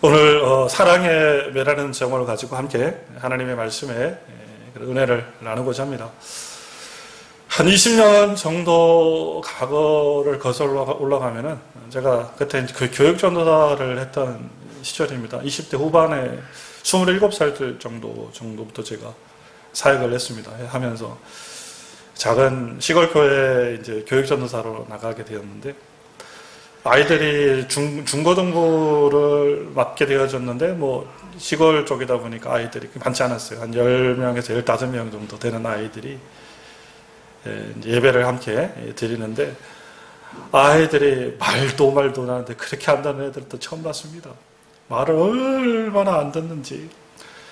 오늘 사랑의 매라는 제목을 가지고 함께 하나님의 말씀에 은혜를 나누고자 합니다. 한 20년 정도 과거를 거슬러 올라가면은 제가 그때 그 교육전도사를 했던 시절입니다. 20대 후반에 27살 정도부터 제가 사역을 했습니다. 하면서 작은 시골 교회에 이제 교육전도사로 나가게 되었는데, 아이들이 중고등부를 맡게 되어졌는데, 시골 쪽이다 보니까 아이들이 많지 않았어요. 한 10명에서 15명 정도 되는 아이들이 예배를 함께 드리는데, 아이들이 말도 하는데 그렇게 한다는 애들도 처음 봤습니다. 말을 얼마나 안 듣는지.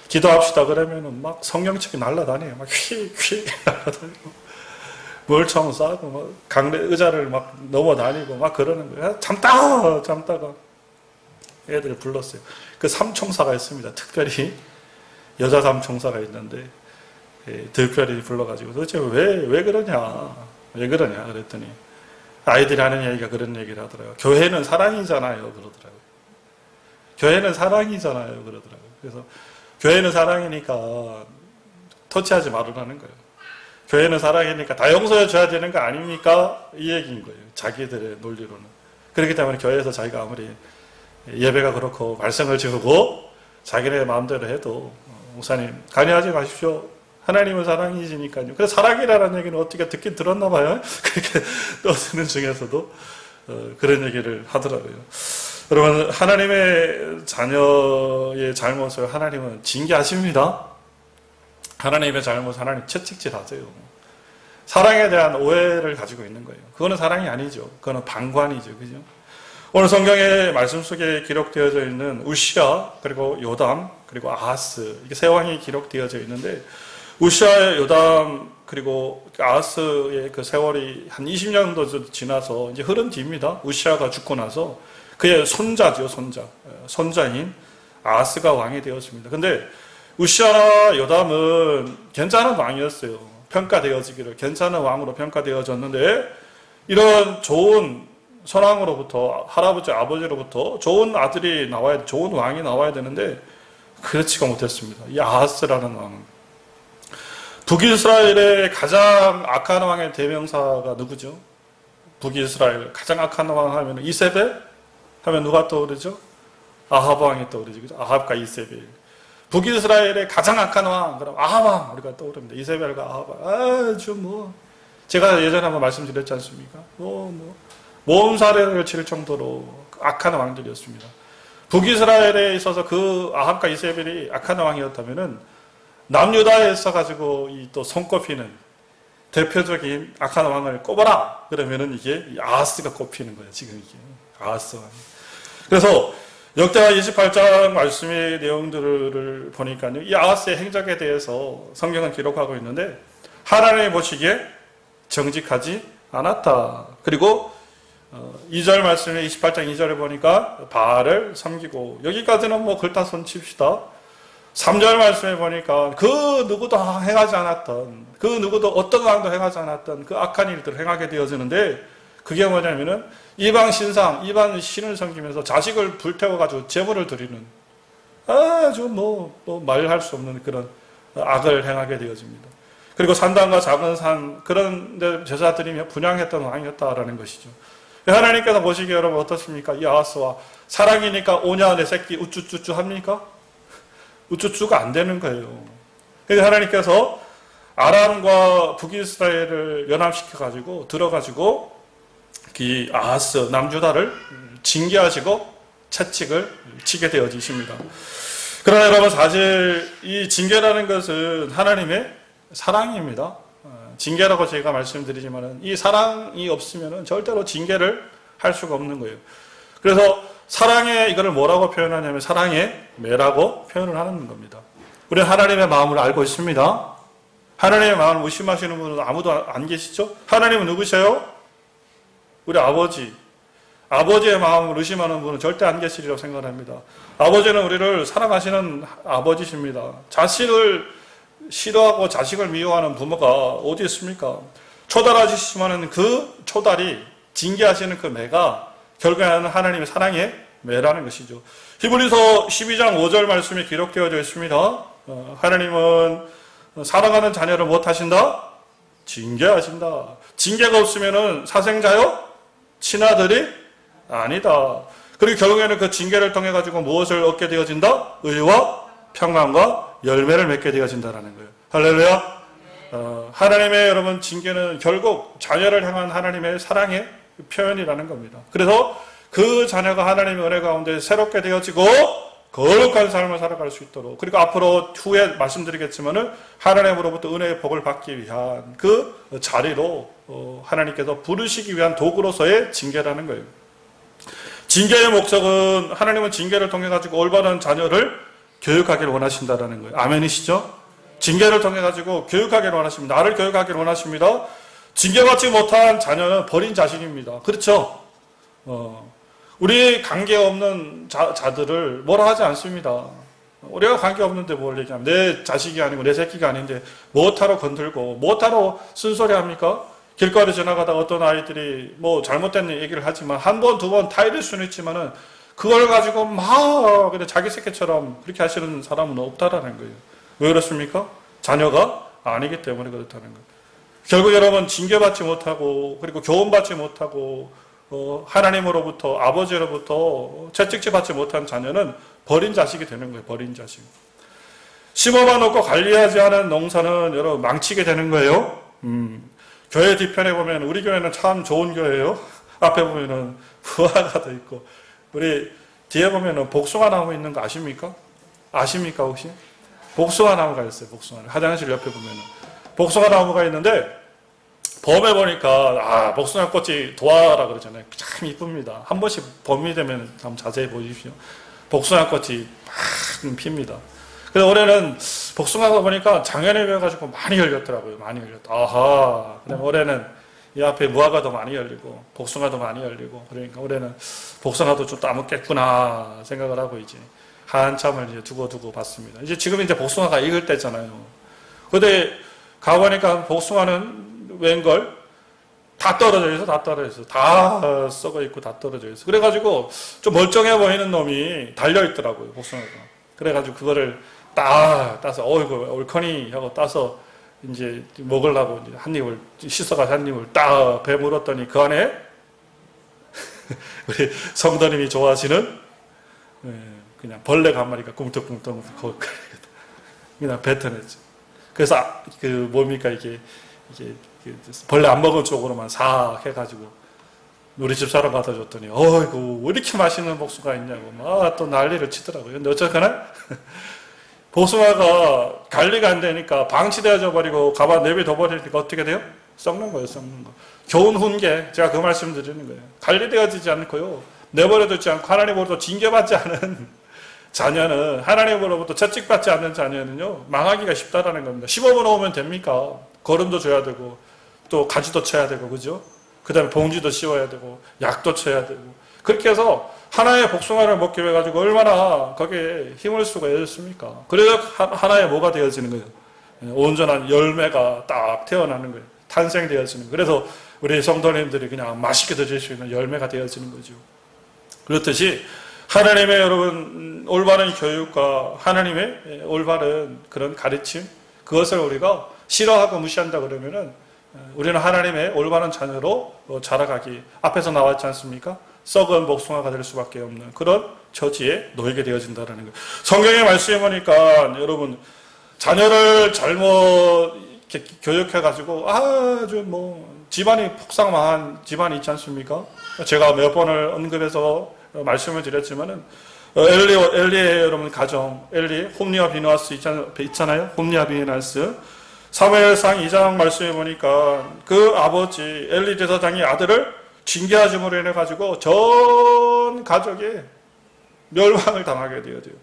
기도합시다 그러면은 막 성경책이 날라다녀요. 막 휙휙 날라다니고. 멀청 싸고, 강대 의자를 막 넘어다니고 막 그러는 거예요. 참다가 애들을 불렀어요. 그 삼총사가 있습니다. 특별히 여자 삼총사가 있는데, 특별히 불러가지고 도대체 왜 그러냐 그랬더니 아이들이 하는 얘기가 그런 얘기를 하더라고요. 교회는 사랑이잖아요 그러더라고요. 교회는 사랑이잖아요 그러더라고요. 그래서 교회는 사랑이니까 터치하지 말으라는 거예요. 교회는 사랑이니까 다 용서해 줘야 되는 거 아닙니까? 이 얘기인 거예요. 자기들의 논리로는. 그렇기 때문에 교회에서 자기가 아무리 예배가 그렇고 말씀을 지우고 자기네 마음대로 해도 목사님 관여하지 마십시오. 하나님은 사랑이시니까요. 그래서 사랑이라는 얘기는 어떻게 듣긴 들었나 봐요. 그렇게 떠드는 중에서도 그런 얘기를 하더라고요. 여러분, 하나님의 자녀의 잘못을 하나님은 징계하십니다. 하나님의 잘못, 하나님 채찍질 하세요. 사랑에 대한 오해를 가지고 있는 거예요. 그거는 사랑이 아니죠. 그거는 방관이죠. 그죠? 오늘 성경의 말씀 속에 기록되어져 있는 우시아, 그리고 요담, 그리고 아하스, 이게 세 왕이 기록되어져 있는데, 우시아, 요담, 그리고 아하스의 그 세월이 한 20년도 지나서 이제 흐른 뒤입니다. 우시아가 죽고 나서 그의 손자죠, 손자인 아하스가 왕이 되었습니다. 근데 우시아나 요담은 괜찮은 왕이었어요. 평가되어지기를 괜찮은 왕으로 평가되어졌는데, 이런 좋은 선왕으로부터, 할아버지, 아버지로부터 좋은 아들이 나와야, 좋은 왕이 나와야 되는데 그렇지가 못했습니다. 이 아하스라는 왕은. 북이스라엘의 가장 악한 왕의 대명사가 누구죠? 북이스라엘 가장 악한 왕 하면 이세벨 하면 누가 떠오르죠? 아합 왕이 떠오르죠. 그죠? 아합과 이세벨. 북이스라엘의 가장 악한 왕, 그럼 아합 왕 우리가 떠오릅니다. 이세벨과 아합 왕. 제가 예전에 한번 말씀드렸지 않습니까? 모험사례를 칠 정도로 악한 왕들이었습니다. 북이스라엘에 있어서 그 아합과 이세벨이 악한 왕이었다면은 남유다에 있어가지고 또 손꼽히는 대표적인 악한 왕을 꼽아라! 그러면은 이게 아하스가 꼽히는 거예요, 지금 이게. 아하스 왕. 그래서 역대하 28장 말씀의 내용들을 보니까요, 이 아하스의 행적에 대해서 성경은 기록하고 있는데, 하나님이 보시기에 정직하지 않았다. 그리고 2절 말씀에 28장 2절에 보니까 바알을 섬기고, 여기까지는 글다 손 칩시다. 3절 말씀에 보니까 그 누구도 행하지 않았던, 그 누구도 어떤 왕도 행하지 않았던 그 악한 일들을 행하게 되어지는데, 그게 뭐냐면은 이방 신상, 이방 신을 섬기면서 자식을 불태워가지고 제물을 드리는 아주 말할 수 없는 그런 악을 행하게 되어집니다. 그리고 산당과 작은 산, 그런 데 제사 드리며 분양했던 왕이었다라는 것이죠. 하나님께서 보시기에 여러분 어떻습니까? 이 아하스와 사랑이니까 오냐 내 새끼 우쭈쭈쭈 합니까? 우쭈쭈가 안 되는 거예요. 그래서 하나님께서 아람과 북이스라엘을 연합시켜가지고 들어가지고 이 아하스 남유다를 징계하시고 채찍을 치게 되어지십니다. 그러나 여러분, 사실 이 징계라는 것은 하나님의 사랑입니다. 징계라고 제가 말씀드리지만은 이 사랑이 없으면은 절대로 징계를 할 수가 없는 거예요. 그래서 사랑의 이거를 뭐라고 표현하냐면 사랑의 매라고 표현을 하는 겁니다. 우리는 하나님의 마음을 알고 있습니다. 하나님의 마음을 무심하시는 분은 아무도 안 계시죠? 하나님은 누구세요? 우리 아버지. 아버지의 마음을 의심하는 분은 절대 안 계시리라고 생각합니다. 아버지는 우리를 사랑하시는 아버지십니다. 자식을 싫어하고 자식을 미워하는 부모가 어디 있습니까? 초달하시지만은 그 초달이 징계하시는 그 매가 결국에는 하나님의 사랑의 매라는 것이죠. 히브리서 12장 5절 말씀이 기록되어져 있습니다. 하나님은 사랑하는 자녀를 못 하신다? 징계하신다. 징계가 없으면 사생자요? 친아들이 아니다. 그리고 결국에는 그 징계를 통해 가지고 무엇을 얻게 되어진다? 의와 평강과 열매를 맺게 되어진다라는 거예요. 할렐루야. 하나님의 여러분 징계는 결국 자녀를 향한 하나님의 사랑의 표현이라는 겁니다. 그래서 그 자녀가 하나님의 은혜 가운데 새롭게 되어지고 거룩한 삶을 살아갈 수 있도록, 그리고 앞으로 후에 말씀드리겠지만은 하나님으로부터 은혜의 복을 받기 위한 그 자리로 하나님께서 부르시기 위한 도구로서의 징계라는 거예요. 징계의 목적은 하나님은 징계를 통해 가지고 올바른 자녀를 교육하기를 원하신다라는 거예요. 아멘이시죠? 징계를 통해 가지고 교육하기를 원하십니다. 나를 교육하기를 원하십니다. 징계받지 못한 자녀는 버린 자식입니다. 그렇죠? 우리 관계없는 자들을 뭐라 하지 않습니다. 우리가 관계없는데 뭘 얘기하면 내 자식이 아니고 내 새끼가 아닌데 뭐하러 건들고 뭐하러 쓴소리 합니까? 길거리 지나가다가 어떤 아이들이 뭐 잘못된 얘기를 하지만 한 번, 두 번 타이를 수는 있지만은 그걸 가지고 막 그냥 자기 새끼처럼 그렇게 하시는 사람은 없다라는 거예요. 왜 그렇습니까? 자녀가 아니기 때문에 그렇다는 거예요. 결국 여러분 징계받지 못하고 그리고 교훈받지 못하고 하나님으로부터 아버지로부터 채찍질 받지 못한 자녀는 버린 자식이 되는 거예요. 버린 자식. 심어만 놓고 관리하지 않은 농사는 여러분 망치게 되는 거예요. 교회 뒤편에 보면 우리 교회는 참 좋은 교회예요. 앞에 보면은 부화가 돼 있고 우리 뒤에 보면은 복숭아 나무 있는 거 아십니까? 아십니까 혹시? 복숭아 나무가 있어요. 복숭아. 화장실 옆에 보면은 복숭아 나무가 있는데 봄에 보니까 복숭아 꽃이 도화라 그러잖아요. 참 이쁩니다. 한 번씩 봄이 되면 한번 자세히 보십시오. 복숭아 꽃이 막 핍니다. 그래서 올해는 복숭아가 보니까 작년에 비해가지고 많이 열렸더라고요. 많이 열렸다. 아하. 그다음에 올해는 이 앞에 무화과도 많이 열리고 복숭아도 많이 열리고 그러니까 올해는 복숭아도 좀 따먹겠구나 생각을 하고 이제 한참을 이제 두고 봤습니다. 이제 지금 이제 복숭아가 익을 때잖아요. 근데 가보니까 복숭아는 웬걸? 다 떨어져 있어, 다 떨어져 있어. 다 썩어 있고 다 떨어져 있어. 그래가지고 좀 멀쩡해 보이는 놈이 달려있더라고요, 복숭아가. 그래가지고 그거를 따서, 어이구, 옳거니 하고 따서 이제 먹으려고 이제 한 입을, 씻어가지고 한 입을 배 물었더니 그 안에 우리 성도님이 좋아하시는 그냥 벌레가 한 마리가 꿍떡꿍떡 그냥 뱉어냈죠. 그래서 뭡니까 이게 벌레 안 먹은 쪽으로만 싹 해가지고 우리 집사람 갖다 줬더니 어이구 왜 이렇게 맛있는 복숭아 있냐고 막 또 난리를 치더라고요. 근데 어쨌거나 복숭아가 관리가 안 되니까 방치되어져 버리고 가만 내비둬 버리니까 어떻게 돼요? 썩는 거예요. 썩는 거. 교훈 훈계 제가 그 말씀 드리는 거예요. 관리되어지지 않고요. 내버려두지 않고 하나님으로부터 징계받지 않은 자녀는 하나님으로부터 채찍받지 않는 자녀는요 망하기가 쉽다라는 겁니다. 15분 오면 됩니까? 거름도 줘야 되고 또 가지도 쳐야 되고 그죠? 그 다음에 봉지도 씌워야 되고 약도 쳐야 되고 그렇게 해서 하나의 복숭아를 먹기 위해 가지고 얼마나 거기에 힘을 쓰고 애썼습니까? 그래서 하나의 뭐가 되어지는 거예요? 온전한 열매가 딱 태어나는 거예요. 탄생되어지는 거예요. 그래서 우리 성도님들이 그냥 맛있게 드실 수 있는 열매가 되어지는 거죠. 그렇듯이 하나님의 여러분 올바른 교육과 하나님의 올바른 그런 가르침 그것을 우리가 싫어하고 무시한다 그러면은 우리는 하나님의 올바른 자녀로 자라가기 앞에서 나왔지 않습니까? 썩은 복숭아가 될 수밖에 없는 그런 처지에 놓이게 되어진다는 거예요. 성경의 말씀에 보니까 여러분 자녀를 잘못 교육해가지고 아주 집안이 폭삭망한 집안이 있지 않습니까? 제가 몇 번을 언급해서 말씀을 드렸지만은 엘리의 여러분 가정 엘리 홈리와 비누아스 있잖아요. 홈리와 비누아스 사무엘상 2장 말씀해 보니까 그 아버지 엘리 제사장이 아들을 징계하심으로 인해 가지고 전 가족이 멸망을 당하게 되어져요.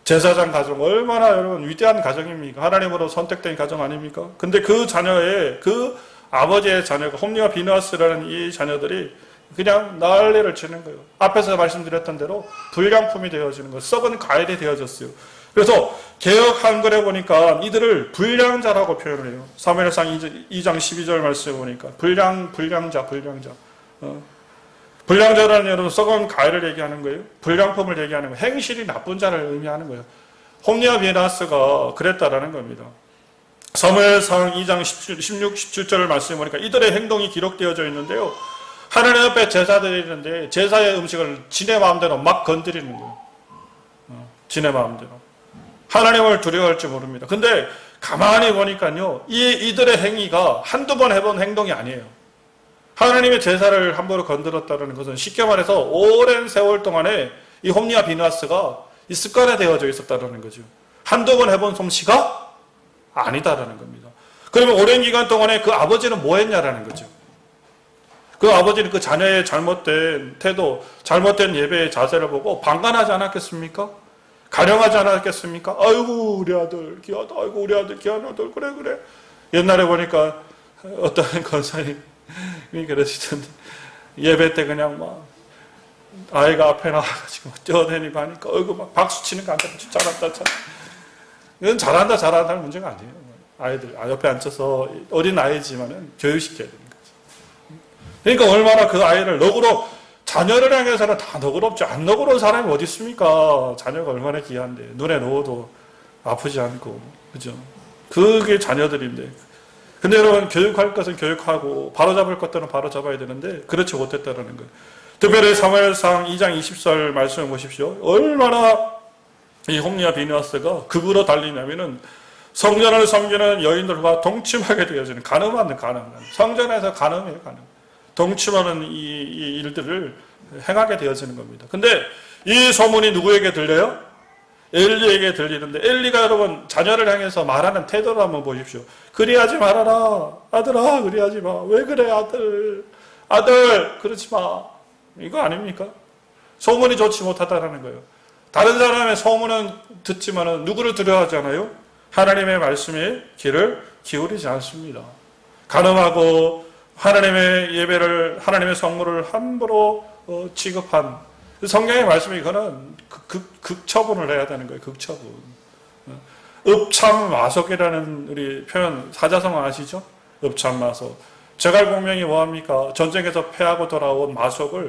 제사장 가정 얼마나 여러분 위대한 가정입니까? 하나님으로 선택된 가정 아닙니까? 근데 그 자녀의 그 아버지의 자녀가 홈리와 비누아스라는 이 자녀들이 그냥 난리를 치는 거예요. 앞에서 말씀드렸던 대로 불량품이 되어지는 거예요. 썩은 과일이 되어졌어요. 그래서 개역 한글에 보니까 이들을 불량자라고 표현을 해요. 사무엘상 2장 12절 말씀에 보니까 불량자. 불량자라는 여러분 썩은 가해를 얘기하는 거예요. 불량품을 얘기하는 거예요. 행실이 나쁜 자를 의미하는 거예요. 홈리와 비나스가 그랬다라는 겁니다. 사무엘상 2장 16, 17절을 말씀해 보니까 이들의 행동이 기록되어져 있는데요. 하나님 앞에 제사들이 있는데 제사의 음식을 지네 마음대로 막 건드리는 거예요. 지네 마음대로. 하나님을 두려워할지 모릅니다. 근데 가만히 보니까요. 이들의 행위가 한두 번 해본 행동이 아니에요. 하나님의 제사를 함부로 건드렸다는 것은 쉽게 말해서 오랜 세월 동안에 이 홈리와 비나스가 이 습관에 되어져 있었다는 거죠. 한두 번 해본 솜씨가 아니다라는 겁니다. 그러면 오랜 기간 동안에 그 아버지는 뭐 했냐라는 거죠. 그 아버지는 그 자녀의 잘못된 태도, 잘못된 예배의 자세를 보고 방관하지 않았겠습니까? 가령하지 않았겠습니까? 아이고 우리 아들 귀하다. 아이고 우리 아들 귀한 아들. 그래. 옛날에 보니까 어떤 권사님이 그러시던데 예배 때 그냥 막 아이가 앞에 나와가지고 뛰어다니고 하니까 어이구 막 박수 치는 거 앉아서 잘한다. 이건 잘한다는 문제가 아니에요. 아이들 옆에 앉혀서 어린 아이지만은 교육시켜야 되는 거죠. 그러니까 얼마나 그 아이를 너그러 자녀를 향해서는 다 너그럽지 안 너그러운 사람이 어디 있습니까? 자녀가 얼마나 귀한데 눈에 넣어도 아프지 않고 그죠? 그게 자녀들인데. 근데 여러분 교육할 것은 교육하고 바로잡을 것들은 바로잡아야 되는데 그렇지 못했다는 거예요. 특별히 사무엘상 2장 20절 말씀을 보십시오. 얼마나 이 홈리와 비느하스가 극으로 달리냐면은 성전을 섬기는 여인들과 동침하게 되어지는 가늠하는 성전에서 가늠이에요. 동침하는 이 일들을 행하게 되어지는 겁니다. 근데 이 소문이 누구에게 들려요? 엘리에게 들리는데 엘리가 여러분 자녀를 향해서 말하는 태도를 한번 보십시오. 그리하지 말아라. 아들아 그리하지 마. 왜 그래 아들 그러지 마. 이거 아닙니까? 소문이 좋지 못하다라는 거예요. 다른 사람의 소문은 듣지만 누구를 두려워하잖아요? 하나님의 말씀에 귀를 기울이지 않습니다. 간음하고 하나님의 예배를 하나님의 성물을 함부로 취급한 성경의 말씀이 이거는 극처분을 해야 되는 거예요. 극처분. 읍참마속이라는 우리 표현 사자성어 아시죠? 읍참마속. 제갈공명이 뭐합니까? 전쟁에서 패하고 돌아온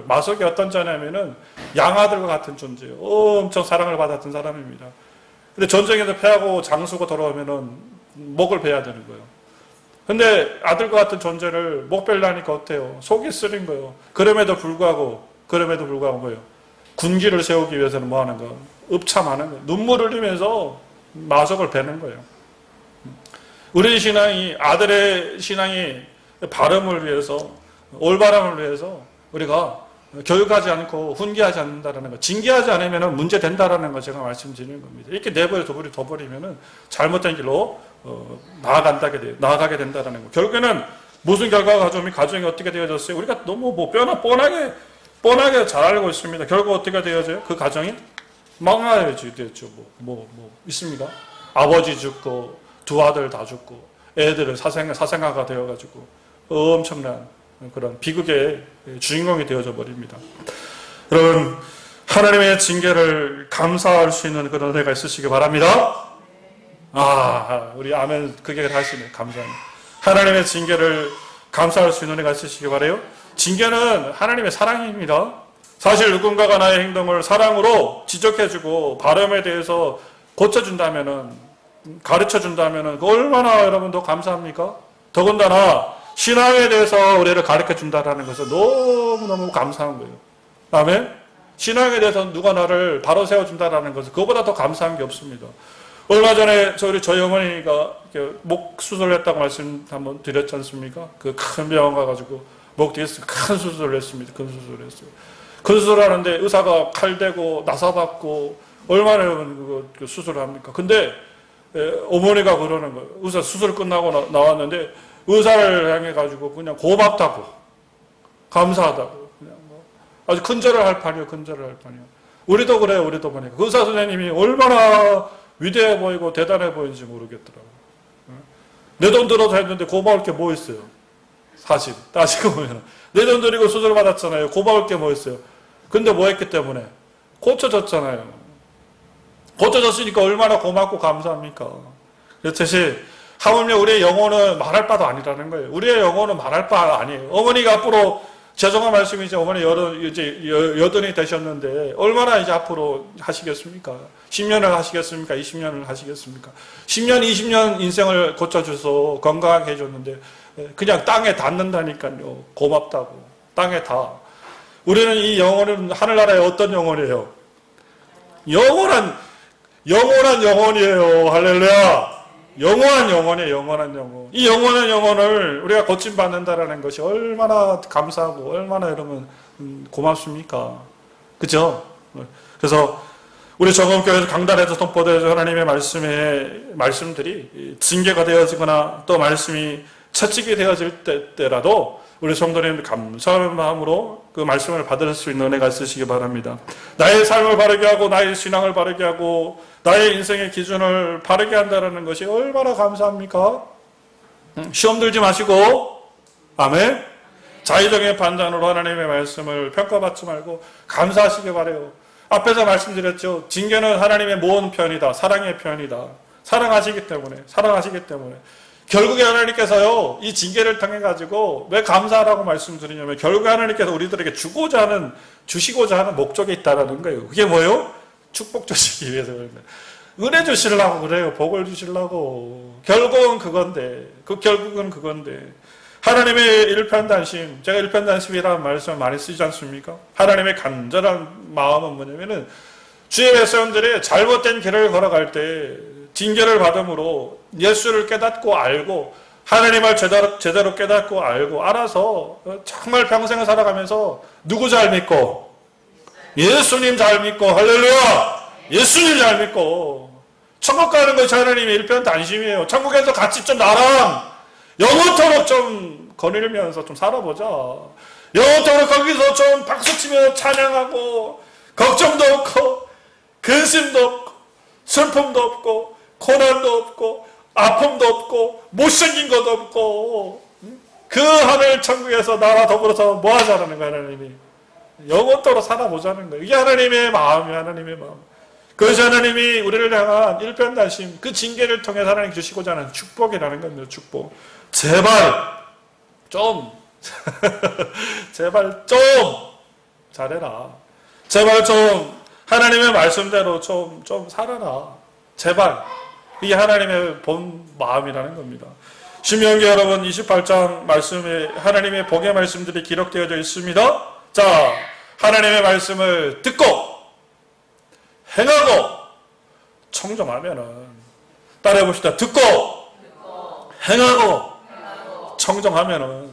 마속이 어떤 자냐면은 양아들과 같은 존재예요. 엄청 사랑을 받았던 사람입니다. 근데 전쟁에서 패하고 장수고 돌아오면은 목을 베야 되는 거예요. 근데 아들과 같은 존재를 목 베려니까 어때요? 속이 쓰린 거예요. 그럼에도 불구하고 뭐예요? 군기를 세우기 위해서는 뭐 하는 거예요? 읍참하는 거예요. 눈물을 흘리면서 마속을 베는 거예요. 우리 신앙이 아들의 신앙이 바름을 위해서 올바름을 위해서 우리가 교육하지 않고 훈계하지 않는다라는 거, 징계하지 않으면 문제 된다라는 거 제가 말씀드리는 겁니다. 이렇게 내버려 둬버리면은 잘못된 길로 나아가게 된다라는 거. 결국에는 무슨 결과가 가져오면 가정이 어떻게 되어졌어요? 우리가 너무 뻔하게 잘 알고 있습니다. 결국 어떻게 되어져요? 그 가정이 망하게 되었죠. 있습니까? 아버지 죽고 두 아들 다 죽고 애들은 사생아가 되어가지고 엄청난 그런 비극의 주인공이 되어져 버립니다. 여러분 하나님의 징계를 감사할 수 있는 그런 은혜가 있으시기 바랍니다. 우리 아멘 그게 하시네. 감사합니다. 하나님의 징계를 감사할 수 있는 은혜가 있으시기 바라요. 징계는 하나님의 사랑입니다. 사실 누군가가 나의 행동을 사랑으로 지적해주고 바람에 대해서 고쳐준다면은 가르쳐준다면은 얼마나 여러분 더 감사합니까? 더군다나 신앙에 대해서 우리를 가르쳐준다는 것은 너무너무 감사한 거예요. 아멘? 신앙에 대해서 누가 나를 바로 세워준다는 것은 그거보다 더 감사한 게 없습니다. 얼마 전에 저희 어머니가 목 수술했다고 말씀 한번 드렸지 않습니까? 그 큰 병원 가가지고 목 뒤에서 큰 수술을 했습니다. 큰 수술을 했어요. 큰 수술을 하는데 의사가 칼 대고 나사받고 얼마나 그 수술을 합니까? 근데 어머니가 그러는 거예요. 의사 수술 끝나고 나왔는데 의사를 향해 가지고 그냥 고맙다고 감사하다고 그냥 아주 큰절을 할 판이요. 우리도 그래요. 우리도 보니까 그 의사 선생님이 얼마나 위대해 보이고 대단해 보이는지 모르겠더라고요. 내 돈 들어서 했는데 고마울 게 뭐 있어요? 사실 따지고 보면 내 돈 들이고 수술 받았잖아요. 고마울 게 뭐 있어요? 근데 뭐 했기 때문에? 고쳐졌잖아요. 고쳐졌으니까 얼마나 고맙고 감사합니까? 그렇듯이 하물며 우리의 영혼은 말할 바도 아니라는 거예요. 우리의 영혼은 말할 바 아니에요. 어머니가 앞으로 죄송한 말씀이 이제 어머니 여든이 되셨는데 얼마나 이제 앞으로 하시겠습니까? 10년을 하시겠습니까? 20년을 하시겠습니까? 10년, 20년 인생을 고쳐줘서 건강하게 해줬는데 그냥 땅에 닿는다니까요. 고맙다고. 땅에 닿아. 우리는 이 영혼은 하늘나라의 어떤 영혼이에요? 영원한 영혼이에요. 할렐루야. 영원한 영혼이에요. 영원한 영혼. 이 영원한 영혼을 우리가 고침받는다라는 것이 얼마나 감사하고 얼마나 여러분 고맙습니까? 그죠? 그래서 우리 정엄교회에서 강단에서 선포되어진 하나님의 말씀들이 징계가 되어지거나 또 말씀이 채찍이 되어질 때라도 우리 성도님 감사하는 마음으로 그 말씀을 받을 수 있는 은혜가 있으시기 바랍니다. 나의 삶을 바르게 하고 나의 신앙을 바르게 하고 나의 인생의 기준을 바르게 한다는 것이 얼마나 감사합니까? 시험 들지 마시고 아멘. 자의적인 판단으로 하나님의 말씀을 평가받지 말고 감사하시기 바라요. 앞에서 말씀드렸죠. 징계는 하나님의 모은 편이다. 사랑의 편이다. 사랑하시기 때문에 결국에 하나님께서요, 이 징계를 통해 가지고 왜 감사하라고 말씀드리냐면 결국에 하나님께서 우리들에게 주시고자 하는 목적이 있다는 거예요. 그게 뭐예요? 축복 주시기 위해서 그런데 은혜 주시려고 그래요. 복을 주시려고. 결국은 그건데 하나님의 일편단심, 제가 일편단심이라는 말씀을 많이 쓰지 않습니까? 하나님의 간절한 마음은 뭐냐면은 주의 백성들이 잘못된 길을 걸어갈 때 징계를 받음으로 예수를 깨닫고 알고 하나님을 제대로 깨닫고 알고 알아서 정말 평생을 살아가면서 누구 잘 믿고? 예수님 잘 믿고 할렐루야! 예수님 잘 믿고 천국 가는 것이 하나님의 일편단심이에요. 천국에서 같이 좀 나랑 영원토록 좀 거닐면서 좀 살아보자. 영원토록 거기서 좀 박수치며 찬양하고 걱정도 없고 근심도 없고 슬픔도 없고 고난도 없고 아픔도 없고 못생긴 것도 없고 그 하늘 천국에서 나와 더불어서 뭐 하자는 거야. 하나님이 영원토록 살아보자는 거예요. 이게 하나님의 마음이에요. 하나님의 마음. 그것이 하나님이 우리를 향한 일편단심, 그 징계를 통해 하나님 주시고자 하는 축복이라는 겁니다. 축복. 제발 좀 제발 좀 잘해라. 제발 좀 하나님의 말씀대로 좀 살아라. 제발. 이게 하나님의 본 마음이라는 겁니다. 신명기 여러분 28장 말씀에 하나님의 복의 말씀들이 기록되어져 있습니다. 자, 하나님의 말씀을 듣고 행하고 청정하면은 따라해 봅시다. 듣고 행하고 청정하면은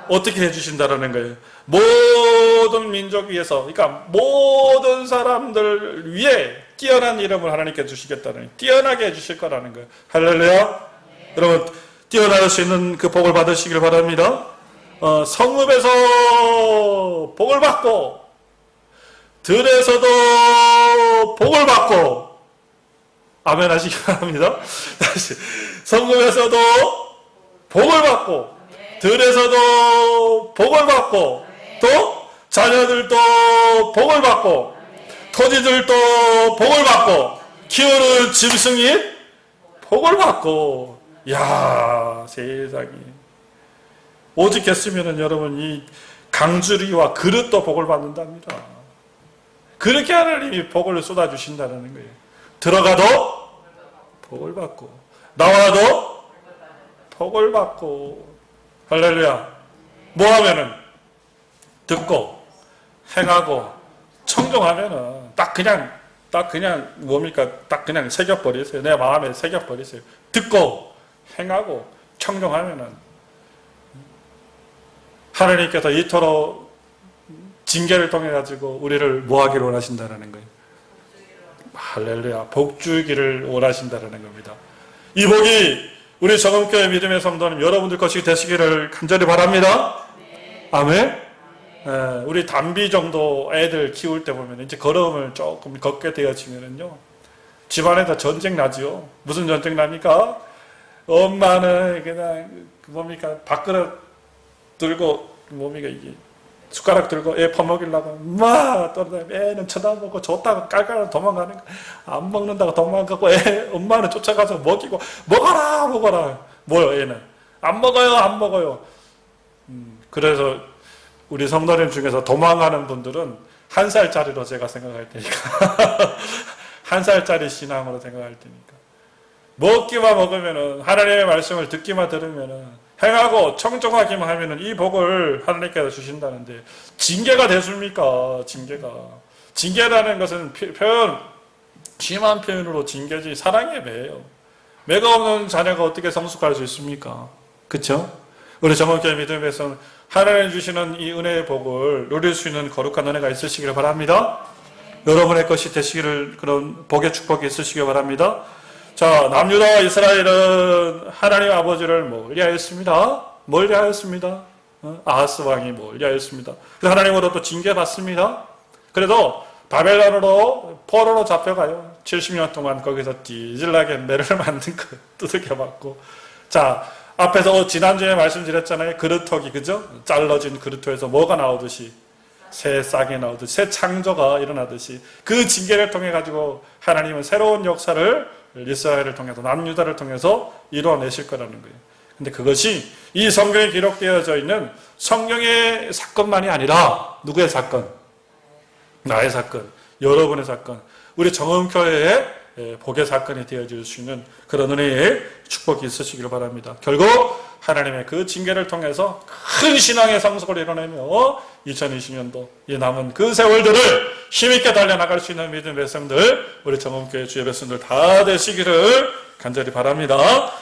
어떻게 해주신다라는 거예요. 모든 민족 위에서, 그러니까 모든 사람들 위에 뛰어난 이름을 하나님께 주시겠다는, 뛰어나게 해주실 거라는 거예요. 할렐루야. 여러분 뛰어날 수 있는 그 복을 받으시길 바랍니다. 성읍에서 복을 받고 들에서도 복을 받고 아멘 하시기 바랍니다. 다시 성읍에서도 복을 받고 들에서도 복을 받고 또 자녀들도 복을 받고 토지들도 복을 받고 키우는 짐승이 복을 받고 야 세상에 오직 했으면 여러분 이 강주리와 그릇도 복을 받는답니다. 그렇게 하나님이 복을 쏟아주신다는 거예요. 들어가도 복을 받고 나와도 복을 받고 할렐루야. 뭐 하면은 듣고 행하고 청종하면은 딱 그냥 뭡니까? 딱 그냥 새겨버리세요. 내 마음에 새겨버리세요. 듣고 행하고 청종하면은 하나님께서 이토록 징계를 통해 가지고 우리를 뭐하기를 원하신다는 거예요. 할렐루야. 복 주기를 원하신다는 겁니다. 이 복이 우리 정음교회 믿음의 성도님 여러분들 것이 되시기를 간절히 바랍니다. 아멘. 우리 담비 정도 애들 키울 때 보면 이제 걸음을 조금 걷게 되어지면은요 집안에다 전쟁 나지요. 무슨 전쟁 납니까? 엄마는 그냥 뭡니까 밥그릇 들고 뭡니까 이게 숟가락 들고 애 퍼먹이려고 막 떠나다니고 애는 쳐다보고 줬다가 깔깔 도망가는 거 안 먹는다고 도망가고 엄마는 쫓아가서 먹이고 먹어라 뭐요 애는 안 먹어요. 그래서 우리 성도님 중에서 도망가는 분들은 한 살짜리로 제가 생각할 테니까. 한 살짜리 신앙으로 생각할 테니까. 먹기만 먹으면은, 하나님의 말씀을 듣기만 들으면은, 행하고 청종하기만 하면은 이 복을 하나님께서 주신다는데, 징계가 됐습니까? 징계가. 징계라는 것은 심한 표현으로 징계지, 사랑의 매예요. 매가 없는 자녀가 어떻게 성숙할 수 있습니까? 그쵸? 우리 정원교회 믿음에서 하나님 주시는 이 은혜의 복을 누릴 수 있는 거룩한 은혜가 있으시기를 바랍니다. 여러분의 것이 되시기를, 그런 복의 축복이 있으시기 바랍니다. 자, 남유다와 이스라엘은 하나님 아버지를 멀리하였습니다. 멀리하였습니다. 아하스 왕이 멀리하였습니다. 그래서 하나님으로부터 징계받습니다. 그래도 바벨론으로 포로로 잡혀가요. 70년 동안 거기서 띠질나게 매를 만든 거 두들겨 맞고. 자, 앞에서 지난주에 말씀드렸잖아요. 그릇터기, 그죠? 잘라진 그릇터에서 뭐가 나오듯이, 새 싹이 나오듯이, 새 창조가 일어나듯이 그 징계를 통해 가지고 하나님은 새로운 역사를 이스라엘을 통해서, 남유다를 통해서 이루어내실 거라는 거예요. 근데 그것이 이 성경에 기록되어져 있는 성경의 사건만이 아니라 누구의 사건? 나의 사건, 여러분의 사건, 우리 정음교회의 복의 사건이 되어질 수 있는 그런 은혜의 축복이 있으시길 바랍니다. 결국 하나님의 그 징계를 통해서 큰 신앙의 성숙을 이뤄내며 2020년도 이 남은 그 세월들을 힘있게 달려나갈 수 있는 믿음의 백성들, 우리 정음교회 주의 백성들 다 되시기를 간절히 바랍니다.